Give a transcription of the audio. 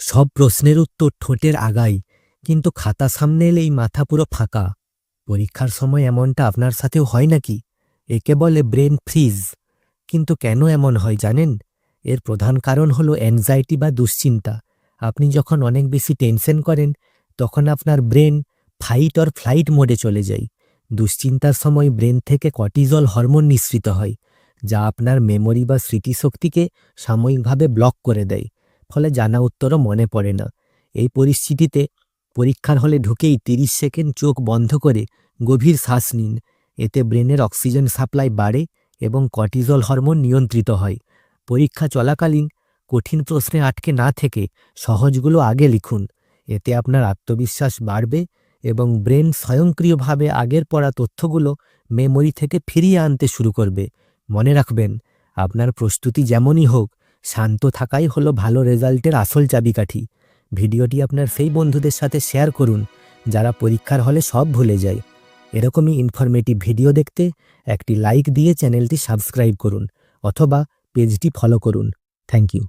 সব প্রশ্নের উত্তর ঠোঁটের আগায়, কিন্তু খাতা সামনে এলেই মাথা পুরো ফাঁকা। পরীক্ষার সময় এমনটা আপনার সাথেও হয় নাকি? একে বলে ব্রেন ফ্রিজ। কিন্তু কেন এমন হয় জানেন? এর প্রধান কারণ হলো অ্যাংজাইটি বা দুশ্চিন্তা। আপনি যখন অনেক বেশি টেনশন করেন, তখন আপনার ব্রেন ফাইট অর ফ্লাইট মোডে চলে যায়। দুশ্চিন্তার সময় ব্রেন থেকে কর্টিজল হরমোন নিঃসৃত হয়, যা আপনার মেমোরি বা স্মৃতিশক্তিকে সাময়িকভাবে ব্লক করে দেয়। ফলে জানা উত্তরও মনে পড়ে না। এই পরিস্থিতিতে পরীক্ষার হলে ঢুকেই ৩০ সেকেন্ড চোখ বন্ধ করে গভীর শ্বাস নিন। এতে ব্রেনের অক্সিজেন সাপ্লাই বাড়ে এবং কর্টিজল হরমোন নিয়ন্ত্রিত হয়। পরীক্ষা চলাকালীন কঠিন প্রশ্নে আটকে না থেকে সহজগুলো আগে লিখুন। এতে আপনার আত্মবিশ্বাস বাড়বে এবং ব্রেন স্বয়ংক্রিয়ভাবে আগের পড়া তথ্যগুলো মেমোরি থেকে ফিরিয়ে আনতে শুরু করবে। মনে রাখবেন, আপনার প্রস্তুতি যেমনই হোক, শান্ত থাকাই হলো ভালো রেজাল্টের আসল চাবিকাঠি। ভিডিওটি আপনার সেই বন্ধুদের সাথে শেয়ার করুন যারা পরীক্ষার হলে সব ভুলে যায়। এরকমই ইনফরমেটিভ ভিডিও দেখতে একটি লাইক দিয়ে চ্যানেলটি সাবস্ক্রাইব করুন অথবা পেজটি ফলো করুন। Thank you.